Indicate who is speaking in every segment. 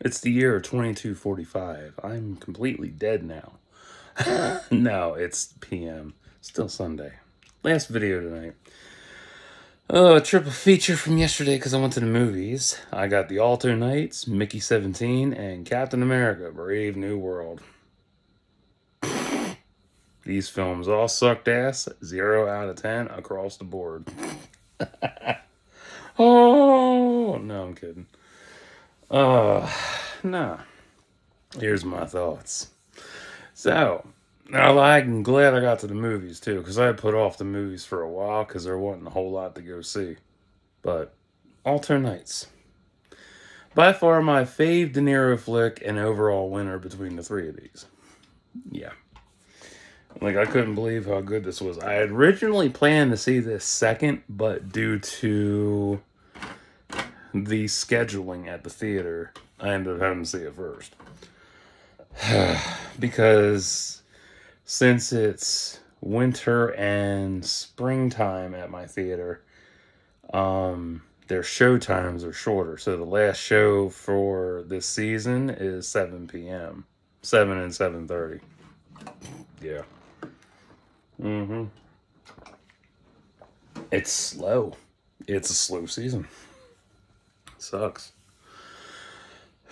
Speaker 1: It's the year 2245. I'm completely dead now. No, it's PM. Still Sunday. Last video tonight. Oh, a triple feature from yesterday because I went to the movies. I got the Alto Knights, Mickey 17, and Captain America Brave New World. These films all sucked ass, 0 out of 10 across the board. Oh, no, I'm kidding. Nah. Here's my thoughts. So, I'm glad I got to the movies too, because I had put off the movies for a while because there wasn't a whole lot to go see. But, Alter Nights. By far my fave De Niro flick and overall winner between the three of these. Yeah. Like, I couldn't believe how good this was. I had originally planned to see this second, but due to the scheduling at the theater, I ended up having to see it first. Because since it's winter and springtime at my theater, their show times are shorter. So the last show for this season is 7 p.m. 7 and 7:30. Yeah. Mm-hmm. It's slow. It's a slow season. Sucks.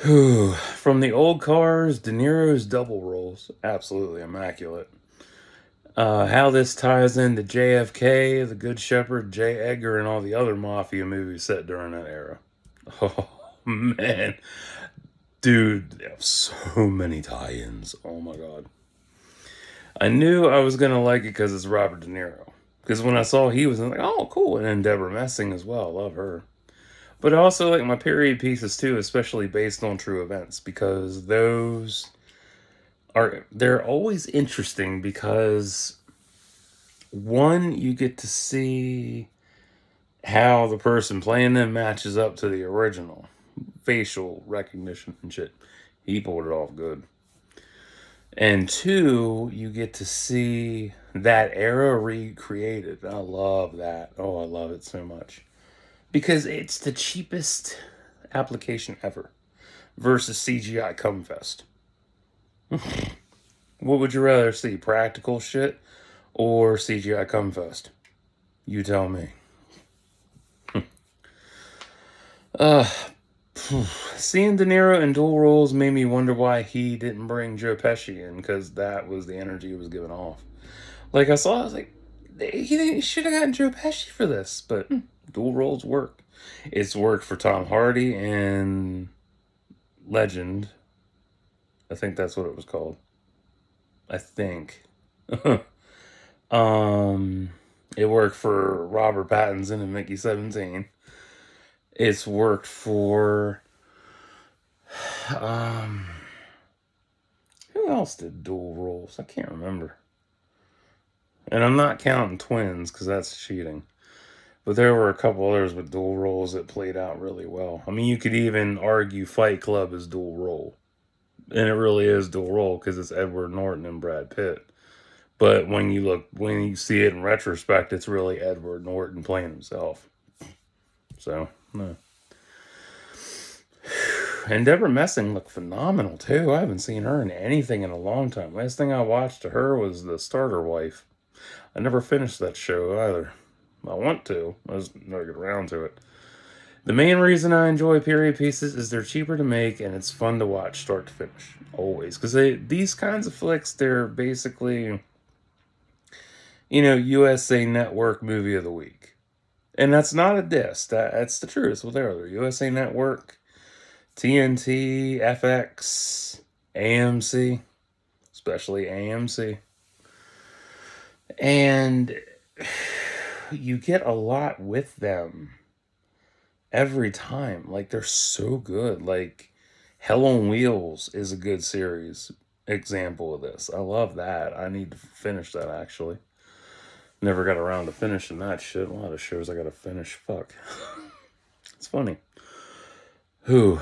Speaker 1: Whew. From the old cars, De Niro's double roles, absolutely immaculate. How this ties into JFK, The Good Shepherd, J. Edgar, and all the other mafia movies set during that era. Oh, man. Dude, so many tie-ins. Oh, my God. I knew I was going to like it because it's Robert De Niro. Because when I saw he was, I'm like, oh, cool. And then Deborah Messing as well. Love her. But I also like my period pieces too, especially based on true events, because they're always interesting because one, you get to see how the person playing them matches up to the original. Facial recognition and shit. He pulled it off good. And two, you get to see that era recreated. I love that. Oh, I love it so much. Because it's the cheapest application ever versus CGI Cumfest. What would you rather see? Practical shit or CGI Cumfest? You tell me. Seeing De Niro in dual roles made me wonder why he didn't bring Joe Pesci in, because that was the energy he was giving off. Like, I was like, he should have gotten Joe Pesci for this, but dual roles work. It's worked for Tom Hardy and Legend. I think that's what it was called. I think. um, it worked for Robert Pattinson and Mickey 17. It's worked for um who else did dual roles? I can't remember. And I'm not counting twins because that's cheating. But there were a couple others with dual roles that played out really well. I mean, you could even argue Fight Club is dual role. And it really is dual role because it's Edward Norton and Brad Pitt. But when you see it in retrospect, it's really Edward Norton playing himself. So, no. And Deborah Messing looked phenomenal too. I haven't seen her in anything in a long time. Last thing I watched to her was The Starter Wife. I never finished that show either. I want to. I just never get around to it. The main reason I enjoy period pieces is they're cheaper to make and it's fun to watch start to finish. Always. Because these kinds of flicks, they're basically, USA Network movie of the week. And that's not a diss. That's the truth. Well, they're USA Network, TNT, FX, AMC, especially AMC. And you get a lot with them every time. Like, they're so good. Like, Hell on Wheels is a good series example of this. I love that. I need to finish that, actually. Never got around to finishing that shit. A lot of shows I gotta finish. Fuck. It's funny. Who?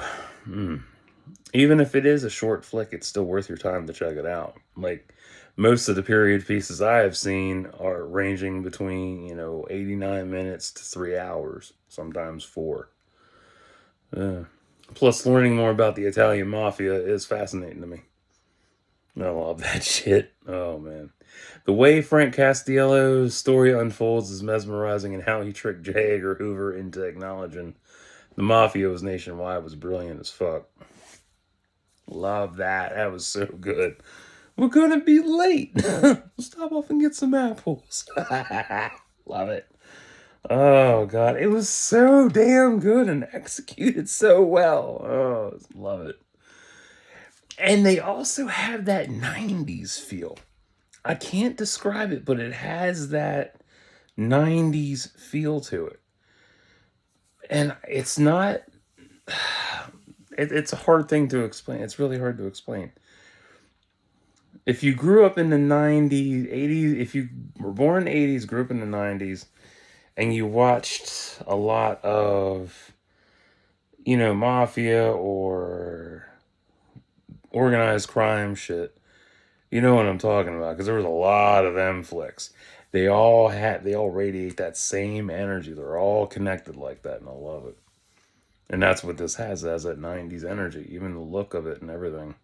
Speaker 1: Even if it is a short flick, it's still worth your time to check it out. Like, most of the period pieces I have seen are ranging between, 89 minutes to 3 hours, sometimes 4. Plus, learning more about the Italian mafia is fascinating to me. I love that shit. Oh man. The way Frank Castiello's story unfolds is mesmerizing, and how he tricked J. Edgar Hoover into acknowledging the mafia was nationwide was brilliant as fuck. Love that. That was so good. We're gonna be late. Stop off and get some apples. Love it. Oh god, it was so damn good and executed so well. Oh, love it. And they also have that 90s feel. I can't describe it, but it has that 90s feel to it. And it's not it's a hard thing to explain. It's really hard to explain. If you grew up in the 90s, 80s, if you were born in the 80s, grew up in the 90s, and you watched a lot of, mafia or organized crime shit, you know what I'm talking about, because there was a lot of them flicks. They all radiate that same energy. They're all connected like that, and I love it. And that's what this has. It has that 90s energy, even the look of it and everything.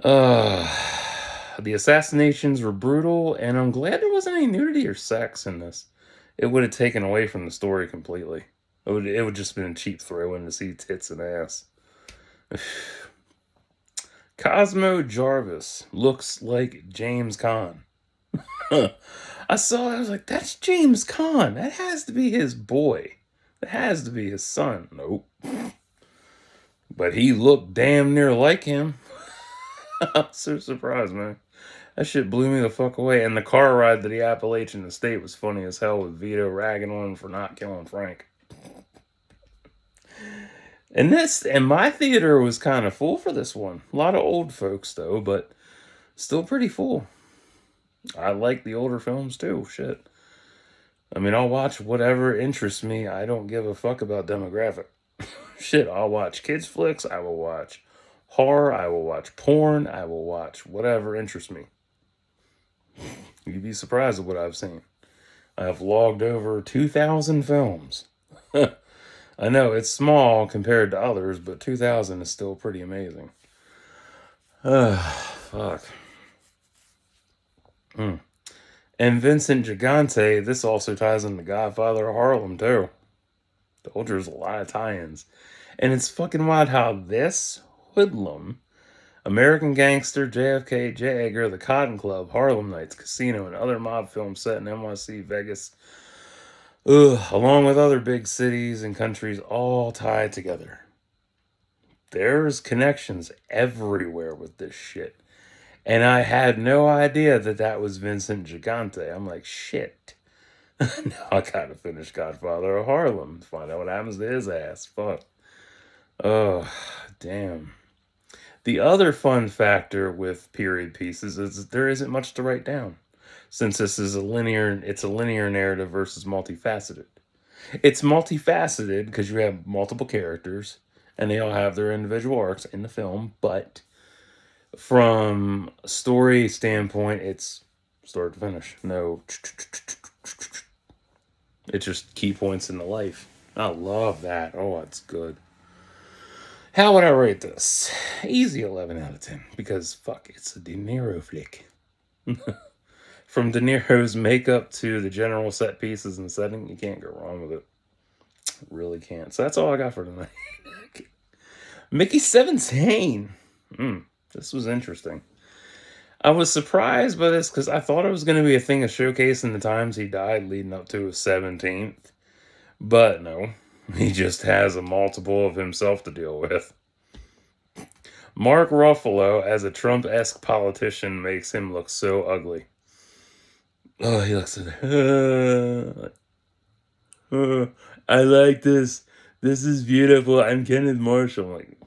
Speaker 1: Uh, the assassinations were brutal, and I'm glad there wasn't any nudity or sex in this. It would have taken away from the story completely. It would just been a cheap throw in to see tits and ass. Cosmo Jarvis looks like James Caan. I saw that, I was like, that's James Caan. That has to be his boy. That has to be his son. Nope. But he looked damn near like him. I'm so surprised, man. That shit blew me the fuck away. And the car ride to the Appalachian estate was funny as hell, with Vito ragging on him for not killing Frank. And my theater was kind of full for this one. A lot of old folks though, but still pretty full. I like the older films too. Shit. I mean, I'll watch whatever interests me. I don't give a fuck about demographic. Shit, I'll watch kids flicks. I will watch horror. I will watch porn. I will watch whatever interests me. You'd be surprised at what I've seen. I have logged over 2,000 films. I know it's small compared to others, but 2,000 is still pretty amazing. Fuck. Mm. And Vincent Gigante, this also ties into Godfather of Harlem, too. Told you there's a lot of tie-ins. And it's fucking wild how this hoodlum, American Gangster, JFK, J. Edgar, The Cotton Club, Harlem Nights, Casino, and other mob films set in NYC, Vegas, along with other big cities and countries, all tied together. There's connections everywhere with this shit. And I had no idea that that was Vincent Gigante. I'm like, shit. Now I gotta finish Godfather of Harlem to find out what happens to his ass. Fuck. Oh, damn. The other fun factor with period pieces is that there isn't much to write down, since it's a linear narrative versus multifaceted. It's multifaceted because you have multiple characters and they all have their individual arcs in the film, but from a story standpoint, it's start to finish. No, it's just key points in the life. I love that. Oh, it's good. How would I rate this? Easy 11 out of 10. Because, fuck, it's a De Niro flick. From De Niro's makeup to the general set pieces and setting, you can't go wrong with it. Really can't. So that's all I got for tonight. Mickey 17. This was interesting. I was surprised by this because I thought it was going to be a thing of showcasing the times he died leading up to his 17th. But no, he just has a multiple of himself to deal with. Mark Ruffalo as a Trump-esque politician makes him look so ugly. Oh, he looks I like this. This is beautiful. I'm Kenneth Marshall. I'm like,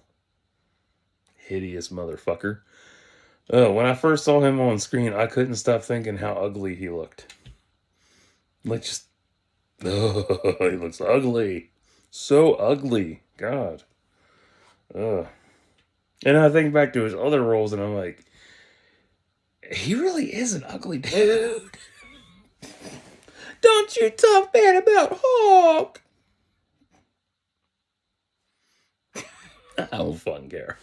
Speaker 1: hideous motherfucker. When I first saw him on screen, I couldn't stop thinking how ugly he looked. Like, just, oh, he looks ugly. So ugly. God. Ugh. And I think back to his other roles, and I'm like, he really is an ugly dude. Don't you talk bad about Hawk. I don't fucking care.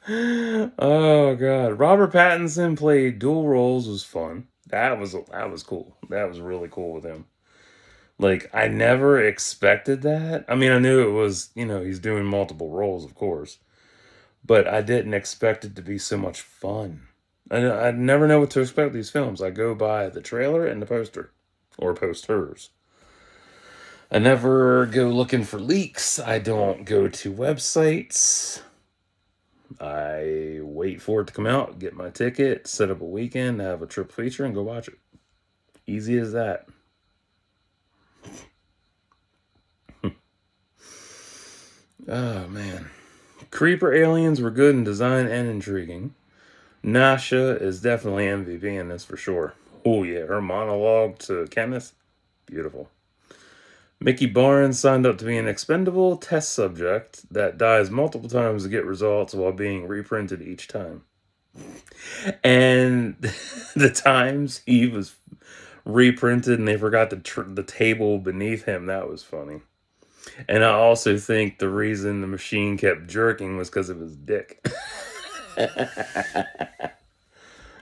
Speaker 1: Oh god, Robert Pattinson played dual roles, was fun. That was cool. That was really cool with him. Like I never expected that. I mean, I knew it was, he's doing multiple roles, of course, but I didn't expect it to be so much fun. I never know what to expect with these films. I go by the trailer and the poster or posters. I never go looking for leaks. I don't go to websites. I wait for it to come out, get my ticket, set up a weekend, have a triple feature, and go watch it. Easy as that. Oh, man. Creeper aliens were good in design and intriguing. Nasha is definitely MVP in this for sure. Oh, yeah. Her monologue to Kenneth, beautiful. Mickey Barnes signed up to be an expendable test subject that dies multiple times to get results while being reprinted each time. And the times he was reprinted and they forgot the table beneath him, that was funny. And I also think the reason the machine kept jerking was because of his dick.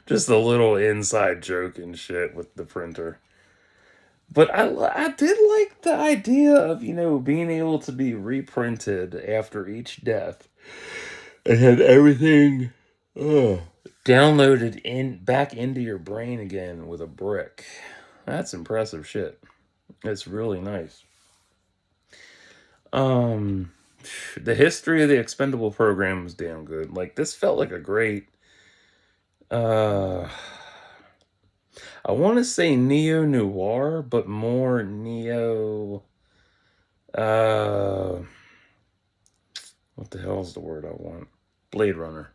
Speaker 1: Just a little inside joke and shit with the printer. But I did like the idea of, being able to be reprinted after each death and had everything downloaded back into your brain again with a brick. That's impressive shit. It's really nice. Um, the history of the expendable program was damn good. Like this felt like a great. Uh, I want to say neo noir, but more neo. Uh, what the hell is the word I want? Blade Runner.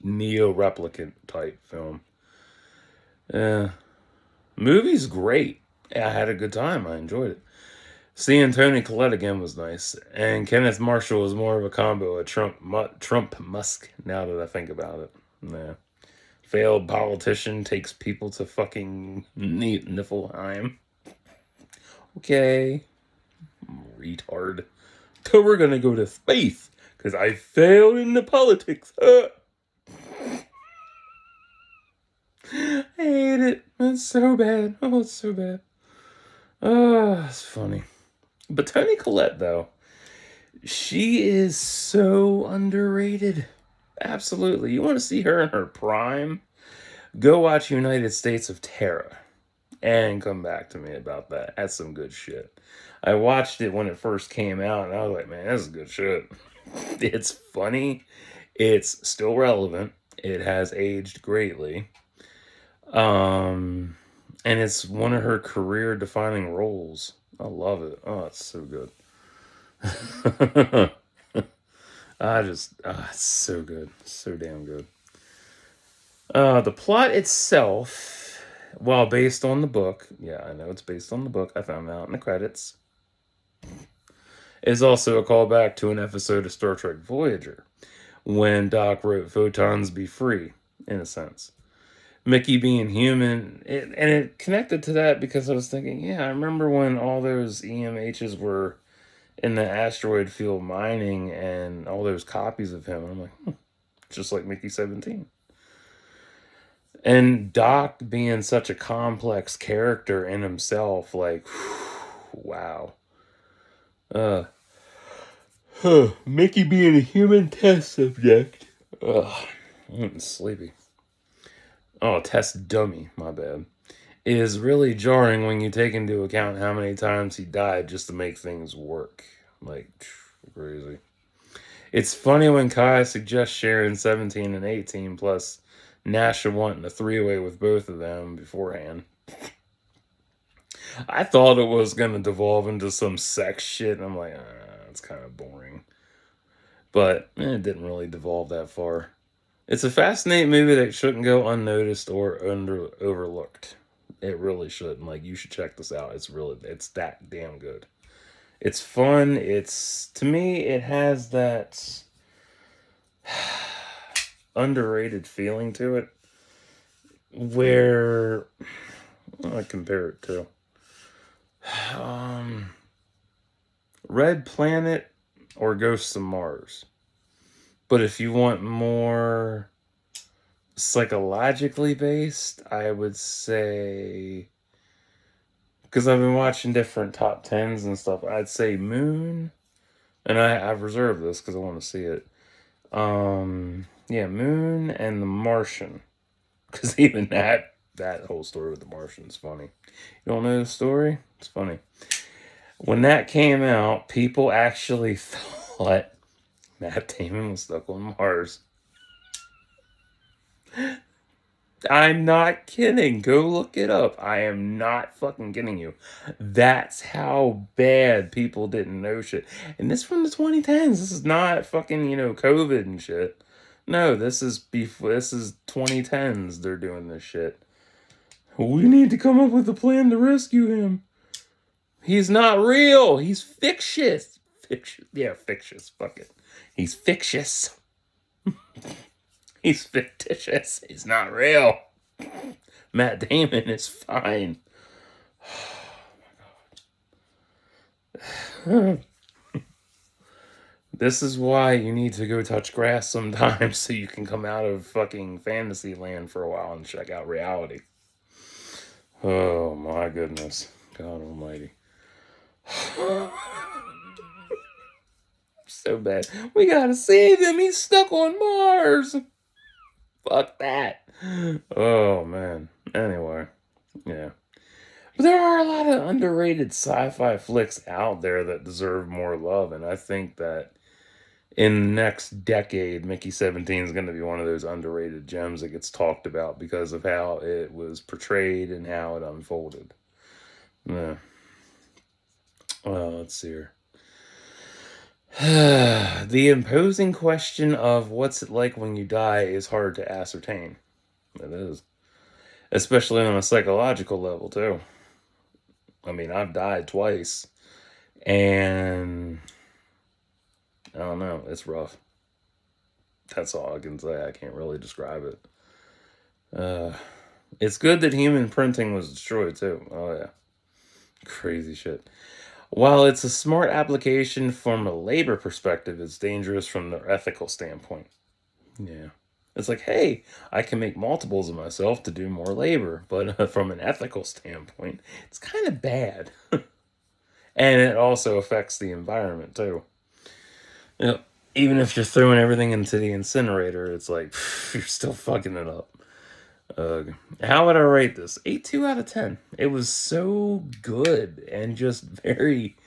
Speaker 1: Neo replicant type film. Yeah, movie's great. I had a good time. I enjoyed it. Seeing Tony Collette again was nice, and Kenneth Marshall was more of a combo of Trump Musk. Now that I think about it, yeah, failed politician takes people to fucking Niflheim. Okay, retard. So we're gonna go to space because I failed in the politics. I hate it. It's so bad. Oh, it's so bad. Oh, it's funny. But Tony Collette, though, she is so underrated. Absolutely. You want to see her in her prime? Go watch United States of Terror and come back to me about that. That's some good shit. I watched it when it first came out and I was like, man, this is good shit. It's funny. It's still relevant. It has aged greatly. Um, and it's one of her career defining roles. I love it. Oh, it's so good. It's so good. So damn good. The plot itself, while based on the book, yeah, I know it's based on the book, I found out in the credits, is also a callback to an episode of Star Trek Voyager when Doc wrote Photons Be Free, in a sense. Mickey being human, and it connected to that because I was thinking, yeah, I remember when all those EMHs were in the asteroid field mining and all those copies of him. I'm like, just like Mickey 17. And Doc being such a complex character in himself, like, wow. Uh, Mickey being a human test subject. Ugh, I'm sleepy. Oh, test dummy, my bad. Is really jarring when you take into account how many times he died just to make things work. Like, crazy. It's funny when Kai suggests sharing 17 and 18 plus Nasha wanting a three-way with both of them beforehand. I thought it was going to devolve into some sex shit. And I'm like, it's kind of boring. But it didn't really devolve that far. It's a fascinating movie that shouldn't go unnoticed or overlooked. It really shouldn't. Like, you should check this out. It's that damn good. It's fun. To me, it has that underrated feeling to it where I compare it to Red Planet or Ghosts of Mars. But if you want more psychologically based, I would say, because I've been watching different top tens and stuff, I'd say Moon, and I've reserved this because I want to see it. Yeah, Moon and The Martian, because even that whole story with The Martian is funny. You don't know the story? It's funny. When that came out, people actually thought Matt Damon was stuck on Mars. I'm not kidding. Go look it up. I am not fucking kidding you. That's how bad people didn't know shit. And this from the 2010s. This is not fucking, COVID and shit. No, this is before. This is 2010s. They're doing this shit. We need to come up with a plan to rescue him. He's not real. He's fictitious. Fictitious. Yeah, fictitious. Fuck it. He's fictitious. He's fictitious. He's not real. Matt Damon is fine. This is why you need to go touch grass sometimes so you can come out of fucking fantasy land for a while and check out reality. Oh my goodness. God almighty. So bad. We gotta save him. He's stuck on Mars. Fuck that. Oh man. Anyway. Yeah. But there are a lot of underrated sci-fi flicks out there that deserve more love, and I think that in the next decade, Mickey 17 is going to be one of those underrated gems that gets talked about because of how it was portrayed and how it unfolded. Yeah. Well, let's see here. The imposing question of what's it like when you die is hard to ascertain. It is. Especially on a psychological level, too. I mean, I've died twice, and I don't know, it's rough. That's all I can say. I can't really describe it. It's good that human printing was destroyed, too. Oh, yeah. Crazy shit. While it's a smart application from a labor perspective, it's dangerous from the ethical standpoint. Yeah. It's like, hey, I can make multiples of myself to do more labor, but from an ethical standpoint, it's kind of bad. And it also affects the environment, too. You know, even if you're throwing everything into the incinerator, it's like, you're still fucking it up. How would I rate this? 8.2 out of 10. It was so good and just very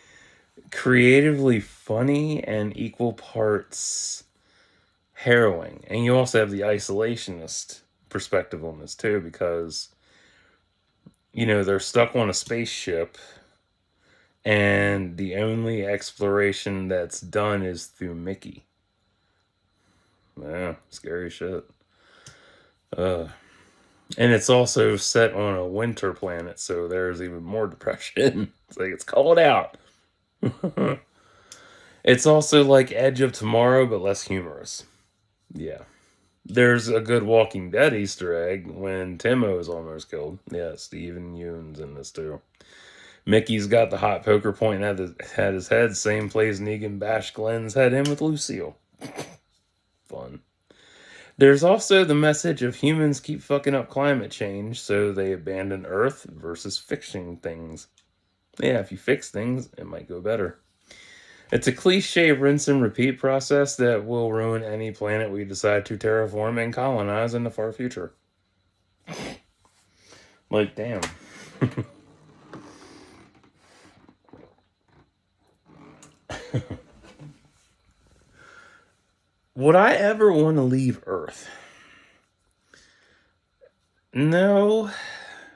Speaker 1: creatively funny and equal parts harrowing. And you also have the isolationist perspective on this too, because they're stuck on a spaceship and the only exploration that's done is through Mickey. Yeah, scary shit. And it's also set on a winter planet, so there's even more depression. It's like it's cold out. It's also like Edge of Tomorrow, but less humorous. Yeah. There's a good Walking Dead Easter egg when Timo is almost killed. Yeah, Steven Yeun's in this too. Mickey's got the hot poker pointing at his head, same place Negan bashed Glenn's head in with Lucille. Fun. There's also the message of humans keep fucking up climate change, so they abandon Earth versus fixing things. Yeah, if you fix things, it might go better. It's a cliche rinse and repeat process that will ruin any planet we decide to terraform and colonize in the far future. Like, damn. Would I ever want to leave Earth? No,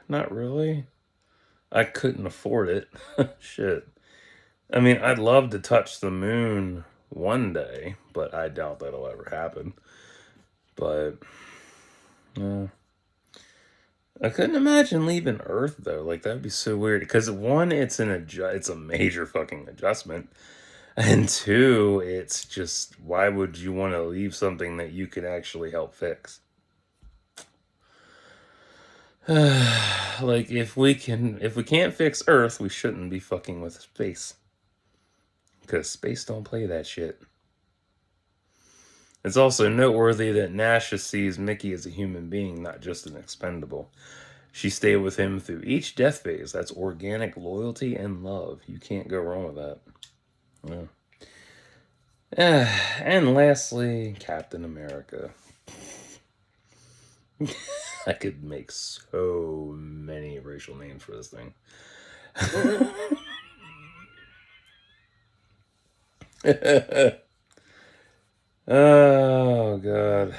Speaker 1: not really. I couldn't afford it. Shit. I mean, I'd love to touch the moon one day, but I doubt that'll ever happen. But, I couldn't imagine leaving Earth though. Like that'd be so weird. Because one, it's a major fucking adjustment, and two, it's just why would you want to leave something that you could actually help fix? Like if we can't fix Earth, we shouldn't be fucking with space. because space don't play that shit. It's also noteworthy that Nasha sees Mickey as a human being, not just an expendable. She stayed with him through each death phase. That's organic loyalty and love. You can't go wrong with that. And lastly, Captain America. I could make so many racial names for this thing. Oh, God.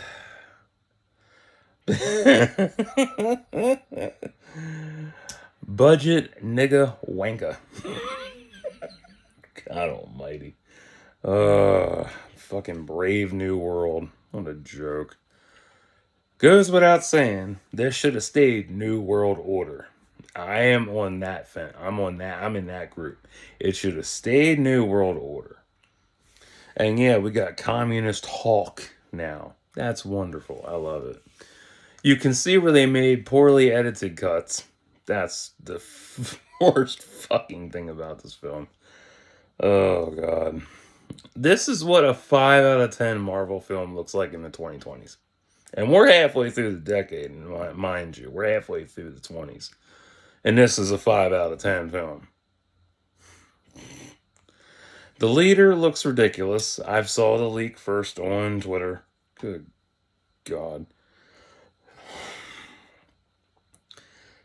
Speaker 1: Budget nigga wanker. God almighty. Fucking Brave New World. What a joke. Goes without saying, there should have stayed New World Order. I am on that fence. I'm on that. I'm in that group. It should have stayed New World Order. And yeah, we got Communist Hulk now. That's wonderful. I love it. You can see where they made poorly edited cuts. That's the worst fucking thing about this film. Oh, God. This is what a 5 out of 10 Marvel film looks like in the 2020s. And we're halfway through the decade, mind you. We're halfway through the 20s. And this is a 5 out of 10 film. The leader looks ridiculous. I saw the leak first on Twitter. Good God.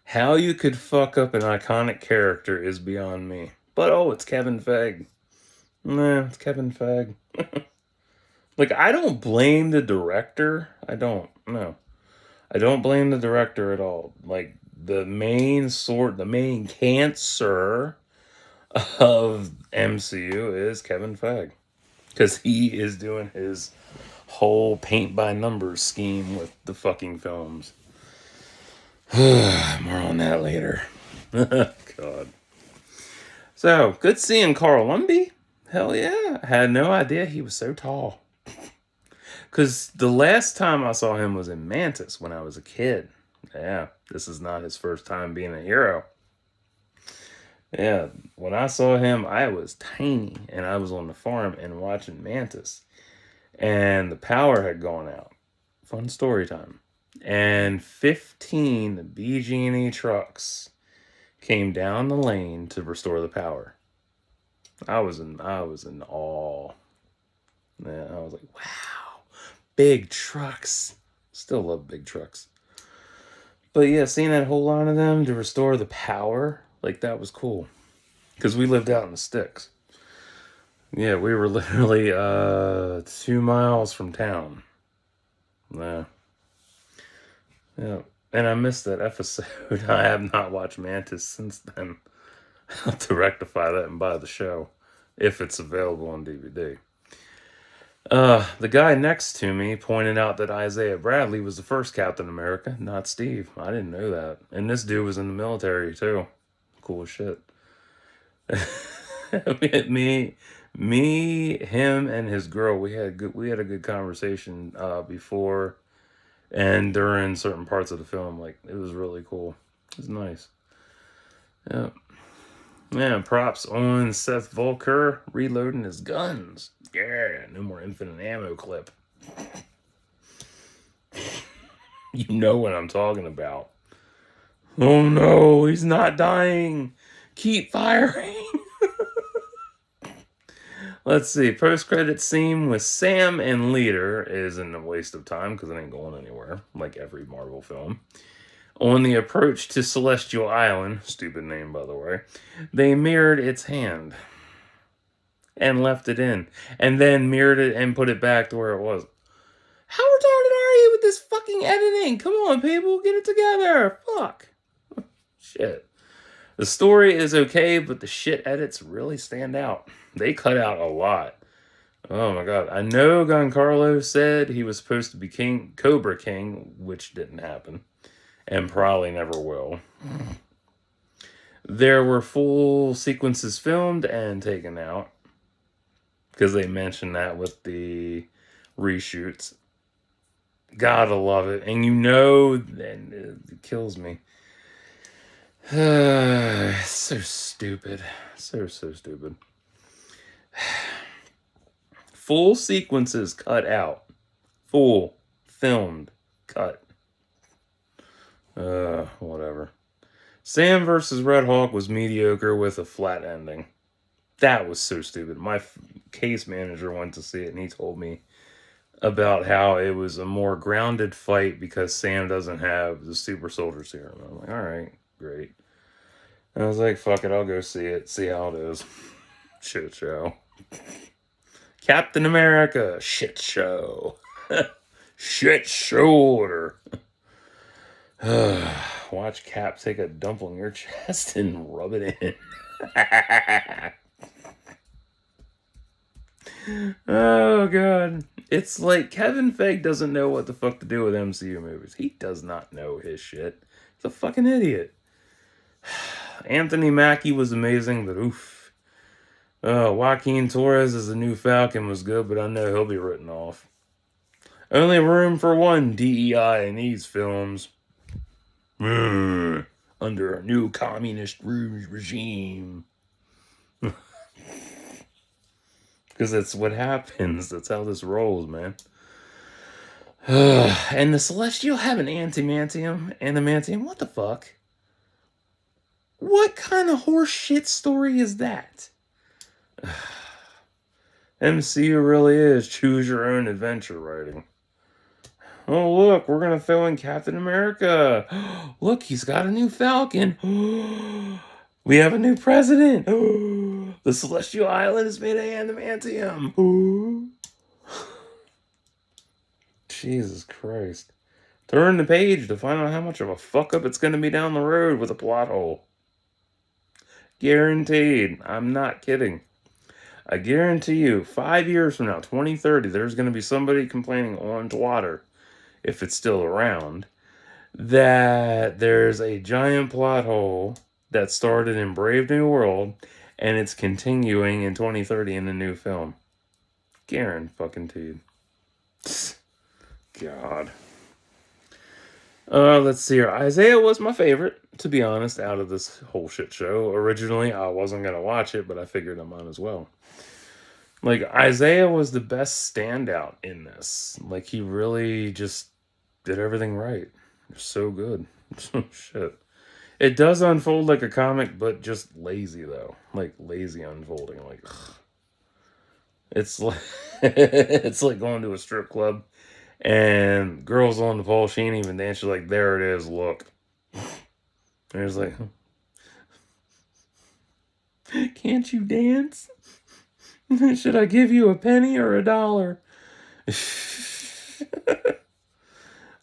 Speaker 1: How you could fuck up an iconic character is beyond me. But oh, it's Kevin Feige. Nah, it's Kevin Feige. Like, I don't blame the director. I don't. No. I don't blame the director at all. Like, the main cancer of MCU is Kevin Feige. Because he is doing his whole paint by numbers scheme with the fucking films. More on that later. God. So, good seeing Carl Lumbly. Hell yeah. I had no idea he was so tall. Because the last time I saw him was in Mantis when I was a kid. Yeah, this is not his first time being a hero. Yeah, when I saw him, I was tiny and I was on the farm and watching Mantis. And the power had gone out. Fun story time. And 15 BG&E trucks came down the lane to restore the power. I was in awe. Yeah, I was like, wow, big trucks. Still love big trucks. But yeah, seeing that whole line of them to restore the power, like that was cool. Because we lived out in the sticks. Yeah, we were literally 2 miles from town. Yeah. Yeah. And I missed that episode. I have not watched Mantis since then. I'll have to rectify that and buy the show. If it's available on DVD. The guy next to me pointed out that Isaiah Bradley was the first Captain America, not Steve. I didn't know that. And this dude was in the military too. Cool shit. Him, and his girl. We had a good conversation before and during certain parts of the film. Like, it was really cool. It was nice. Yeah. Yeah, props on Seth Volker reloading his guns. Yeah, no more infinite ammo clip. You know what I'm talking about. Oh no, he's not dying. Keep firing. Let's see. Post-credit scene with Sam and Leader isn't a waste of time because it ain't going anywhere, like every Marvel film. On the approach to Celestial Island, stupid name by the way, they mirrored its hand and left it in, and then mirrored it and put it back to where it was. How retarded are you with this fucking editing? Come on, people, get it together. Fuck. Shit. The story is okay, but the shit edits really stand out. They cut out a lot. Oh my god. I know Giancarlo said he was supposed to be Cobra King, which didn't happen. And probably never will. There were full sequences filmed and taken out. Because they mentioned that with the reshoots. Gotta love it. And you know, and it kills me. So stupid. So stupid. Full sequences cut out. Full filmed cut. Whatever. Sam versus Red Hawk was mediocre with a flat ending. That was so stupid. My case manager went to see it and he told me about how it was a more grounded fight because Sam doesn't have the super soldier serum. I'm like, all right, great. And I was like, fuck it, I'll go see it, see how it is. Shit show. Captain America, shit show. Shit shoulder. Watch Cap take a dump on your chest and rub it in. Oh god. It's like Kevin Feige doesn't know what the fuck to do with MCU movies. He does not know his shit. He's a fucking idiot. Anthony Mackie was amazing, but oof. Joaquin Torres as the new Falcon was good, but I know he'll be written off. Only room for one DEI in these films. Under a new communist regime. Because that's what happens. That's how this rolls, man. And the Celestial have an adamantium. What the fuck? What kind of horse shit story is that? MCU really is choose your own adventure writing. Oh, look, we're going to throw in Captain America. Look, he's got a new Falcon. We have a new president. The Celestial Island is made of adamantium. Jesus Christ. Turn the page to find out how much of a fuck up it's going to be down the road with a plot hole. Guaranteed. I'm not kidding. I guarantee you, 5 years from now, 2030, there's going to be somebody complaining on Twitter, if it's still around, that there's a giant plot hole that started in Brave New World and it's continuing in 2030 in the new film. Guaranteed. God. Let's see here. Isaiah was my favorite, to be honest, out of this whole shit show. Originally, I wasn't going to watch it, but I figured I might as well. Like, Isaiah was the best standout in this. Like, he really just did everything right. So good. Shit. It does unfold like a comic, but just lazy, though. Like, lazy unfolding. Like, ugh. It's like, it's like going to a strip club and girls on the pole, she ain't even dance. She's like, there it is, look. And it's like, can't you dance? Should I give you a penny or $1?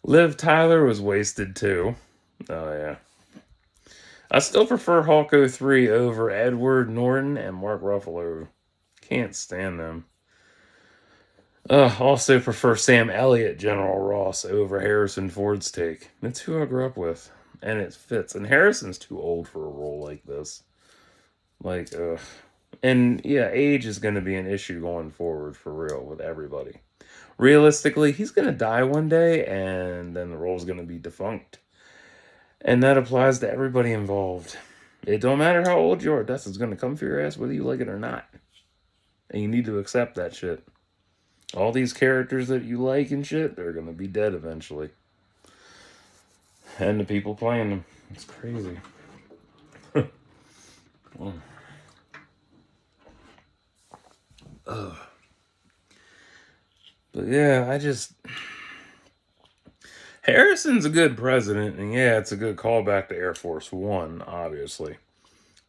Speaker 1: Liv Tyler was wasted too. Oh yeah. I still prefer Hulk 03 over Edward Norton and Mark Ruffalo. Can't stand them. Also prefer Sam Elliott, General Ross, over Harrison Ford's take. That's who I grew up with. And it fits. And Harrison's too old for a role like this. Like, ugh. And yeah, age is going to be an issue going forward for real with everybody. Realistically, he's going to die one day and then the role's going to be defunct. And that applies to everybody involved. It don't matter how old you are, death is going to come for your ass whether you like it or not. And you need to accept that shit. All these characters that you like and shit, they're going to be dead eventually. And the people playing them. It's crazy. But yeah, Harrison's a good president, and yeah, it's a good callback to Air Force One, obviously.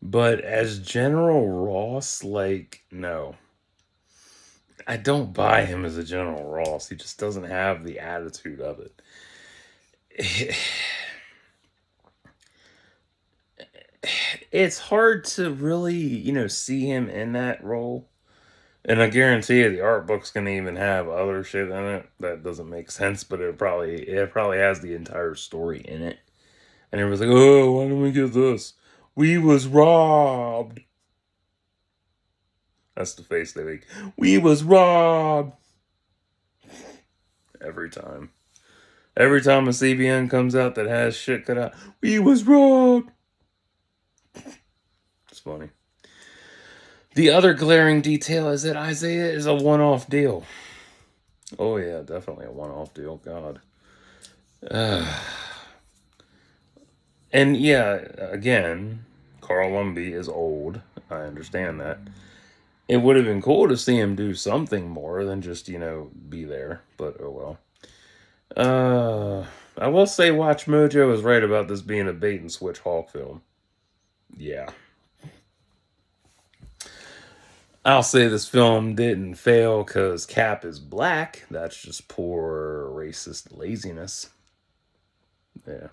Speaker 1: But as General Ross, like, no. I don't buy him as a General Ross. He just doesn't have the attitude of it. It's hard to really, see him in that role. And I guarantee you the art book's gonna even have other shit in it that doesn't make sense, but it probably has the entire story in it. And everyone's like, oh, why didn't we get this? We was robbed. That's the face they make. We was robbed. Every time. Every time a CBN comes out that has shit cut out, we was robbed. It's funny. The other glaring detail is that Isaiah is a one-off deal. Oh yeah, definitely a one-off deal. God. And yeah, again, Carl Lumbly is old. I understand that. It would have been cool to see him do something more than just, be there. But oh well. I will say Watch Mojo is right about this being a bait and switch Hulk film. Yeah. I'll say this film didn't fail because Cap is black. That's just poor racist laziness. Yeah.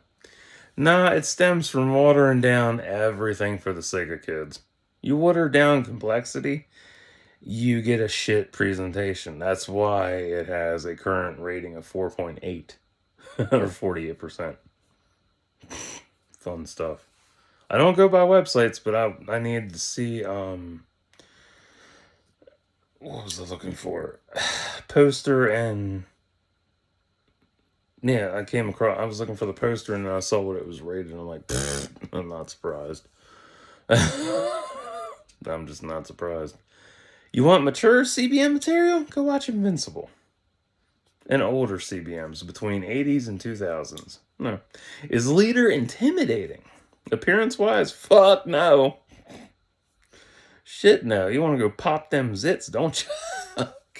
Speaker 1: Nah, it stems from watering down everything for the sake of kids. You water down complexity, you get a shit presentation. That's why it has a current rating of 4.8 or 48%. Fun stuff. I don't go by websites, but I need to see what was I looking for? Poster and yeah, I was looking for the poster and I saw what it was rated and I'm like, I'm not surprised. I'm just not surprised. You want mature CBM material? Go watch Invincible. And older CBMs between 80s and 2000s. No. Is Leader intimidating? Appearance wise? Fuck no. Shit no. You want to go pop them zits, don't you?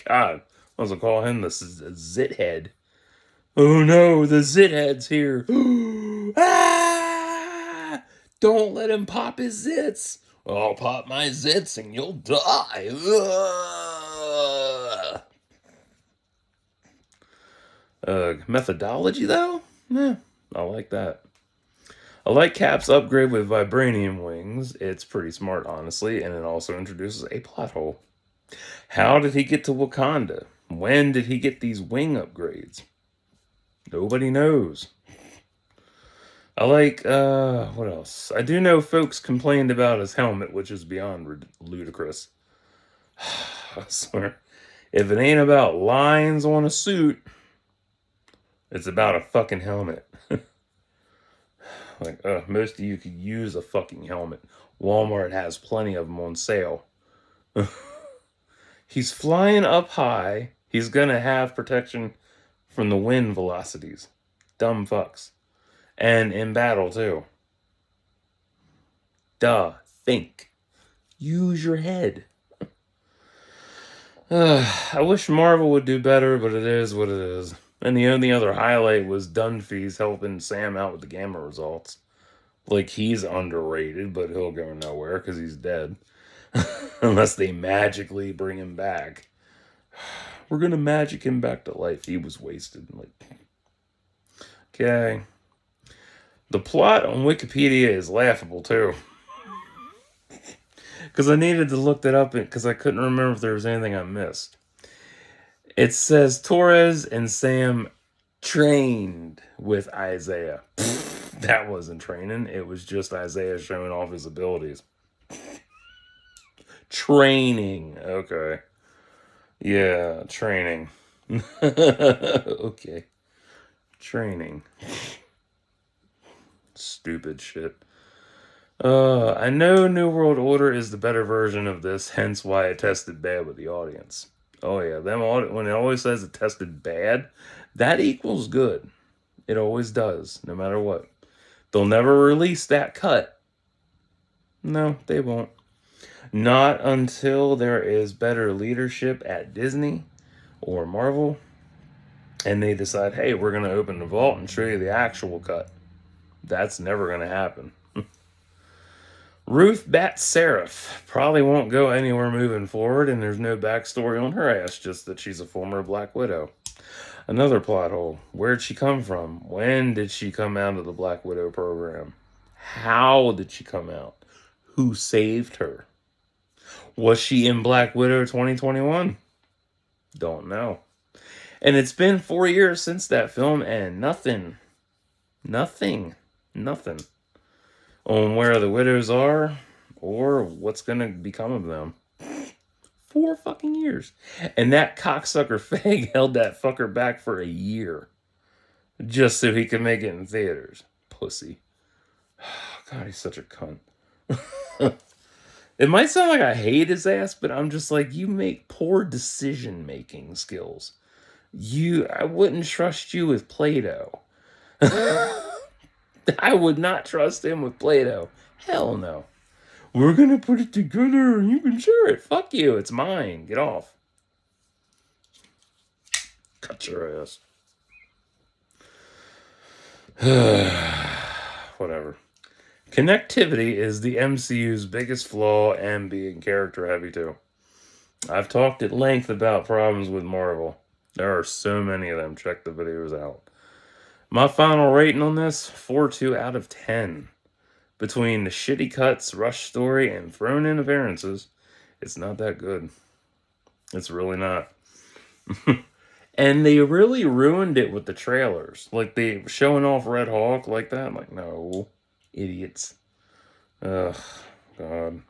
Speaker 1: God. I was going to call him the zit head. Oh no, the zit head's here. Ah! Don't let him pop his zits. I'll pop my zits and you'll die. Methodology, though? Yeah, I like that. I like Cap's upgrade with vibranium wings. It's pretty smart, honestly, and it also introduces a plot hole. How did he get to Wakanda? When did he get these wing upgrades? Nobody knows. I like, what else? I do know folks complained about his helmet, which is beyond ludicrous. I swear. If it ain't about lines on a suit, it's about a fucking helmet. Like, most of you could use a fucking helmet. Walmart has plenty of them on sale. He's flying up high. He's gonna have protection from the wind velocities. Dumb fucks. And in battle, too. Duh. Think. Use your head. I wish Marvel would do better, but it is what it is. And the only other highlight was Dunphy's helping Sam out with the gamma results. Like, he's underrated, but he'll go nowhere because he's dead. Unless they magically bring him back. We're going to magic him back to life. He was wasted. Like, okay. The plot on Wikipedia is laughable, too. Because I needed to look that up because I couldn't remember if there was anything I missed. It says Torres and Sam trained with Isaiah. That wasn't training. It was just Isaiah showing off his abilities. Training. Okay. Yeah, training. Okay. Training. Stupid shit. I know New World Order is the better version of this, hence why it tested bad with the audience. Oh yeah, when it always says it tested bad, that equals good. It always does, no matter what. They'll never release that cut. No, they won't. Not until there is better leadership at Disney or Marvel, and they decide, hey, we're going to open the vault and show you the actual cut. That's never going to happen. Ruth Bat Seraph probably won't go anywhere moving forward, and there's no backstory on her ass, just that she's a former Black Widow. Another plot hole. Where'd she come from? When did she come out of the Black Widow program? How did she come out? Who saved her? Was she in Black Widow 2021? Don't know. And it's been 4 years since that film, and nothing on where the widows are or what's going to become of them. 4 fucking years. And that cocksucker Fag held that fucker back for a year just so he could make it in theaters. Pussy. God, he's such a cunt. It might sound like I hate his ass, but I'm just like, you make poor decision making skills. I wouldn't trust you with Play-Doh. I would not trust him with Play-Doh. Hell no. We're gonna put it together and you can share it. Fuck you. It's mine. Get off. Cut your ass. Whatever. Connectivity is the MCU's biggest flaw and being character heavy too. I've talked at length about problems with Marvel. There are so many of them. Check the videos out. My final rating on this 4.2 out of 10. Between the shitty cuts, rush story, and thrown in appearances, it's not that good. It's really not. And they really ruined it with the trailers. Like, they showing off Red Hawk like that. I'm like, no. Idiots. Ugh. God.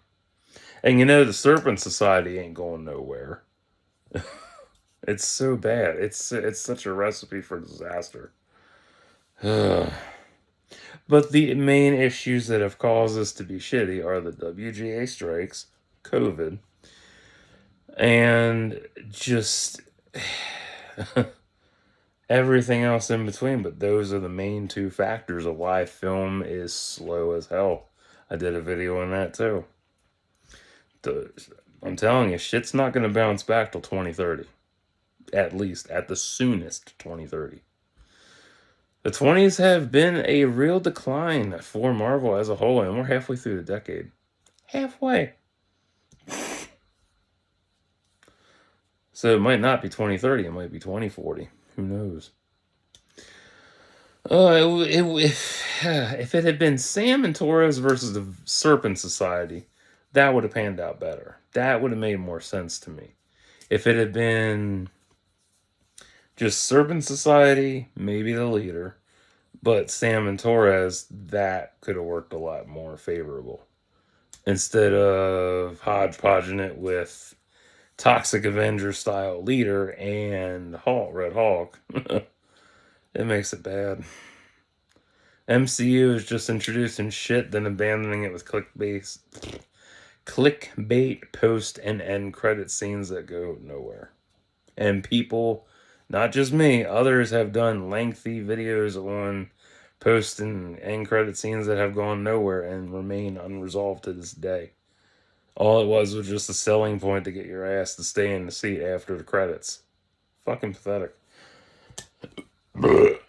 Speaker 1: And you know, the Serpent Society ain't going nowhere. It's so bad. It's such a recipe for disaster. Ugh. But the main issues that have caused this to be shitty are the WGA strikes, COVID, and just everything else in between. But those are the main two factors of why film is slow as hell. I did a video on that too. I'm telling you, shit's not going to bounce back till 2030. At least, at the soonest, 2030. The 20s have been a real decline for Marvel as a whole, and we're halfway through the decade. Halfway. So it might not be 2030, it might be 2040. Who knows? If it had been Sam and Torres versus the Serpent Society, that would have panned out better. That would have made more sense to me. If it had been just Serpent Society, maybe the leader, but Sam and Torres, that could have worked a lot more favorable. Instead of hodgepodging it with Toxic Avenger style leader and Red Hawk, it makes it bad. MCU is just introducing shit, then abandoning it with clickbait post and end credit scenes that go nowhere. And people, not just me, others have done lengthy videos on post and end credit scenes that have gone nowhere and remain unresolved to this day. All it was just a selling point to get your ass to stay in the seat after the credits. Fucking pathetic. But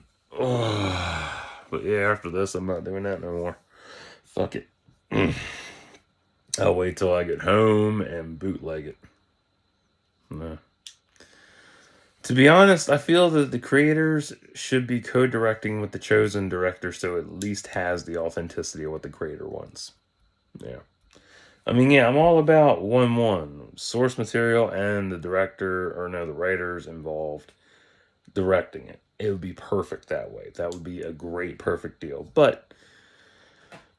Speaker 1: yeah, after this, I'm not doing that no more. Fuck it. I'll wait till I get home and bootleg it. No. To be honest, I feel that the creators should be co-directing with the chosen director so it at least has the authenticity of what the creator wants. Yeah. I mean, yeah, I'm all about 1-1. Source material and the director, or no, the writers involved directing it. It would be perfect that way. That would be a great, perfect deal. But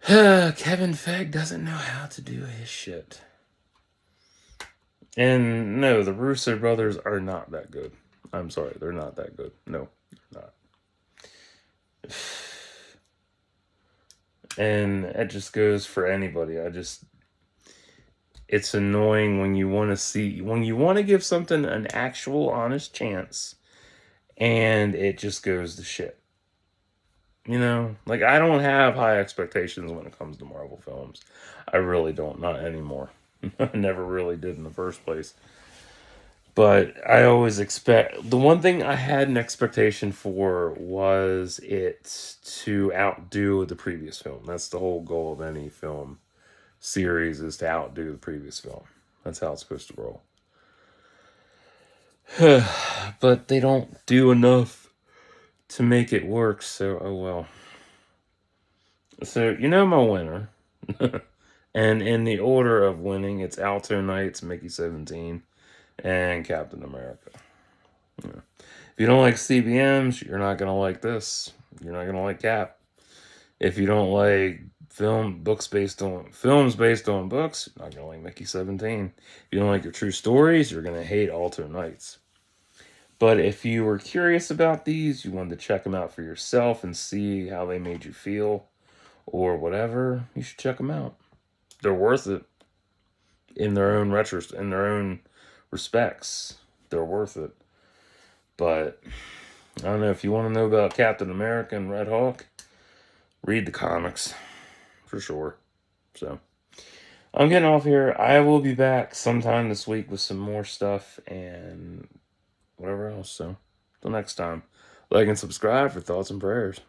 Speaker 1: Kevin Feige doesn't know how to do his shit. And no, the Russo brothers are not that good. I'm sorry, they're not that good. No, they're not. And it just goes for anybody. It's annoying when you want to give something an actual honest chance and it just goes to shit. You know, like, I don't have high expectations when it comes to Marvel films. I really don't, not anymore. I never really did in the first place. But I always expect, the one thing I had an expectation for was it to outdo the previous film. That's the whole goal of any film series, is to outdo the previous film. That's how it's supposed to roll. But they don't do enough to make it work, so oh well. So, you know my winner. And in the order of winning, it's Alto Knights, Mickey 17, and Captain America. Yeah. If you don't like CBMs, you're not gonna like this. You're not gonna like Cap. If you don't like films based on books, you're not gonna like Mickey 17. If you don't like your true stories, you're gonna hate Alto Knights. But if you were curious about these, you wanted to check them out for yourself and see how they made you feel or whatever, you should check them out. They're worth it. in their own in their own respects. They're worth it. But I don't know, if you want to know about Captain America and Red Hawk, read the comics for sure. So I'm getting off here. I will be back sometime this week with some more stuff and whatever else. So, till next time, like and subscribe for thoughts and prayers.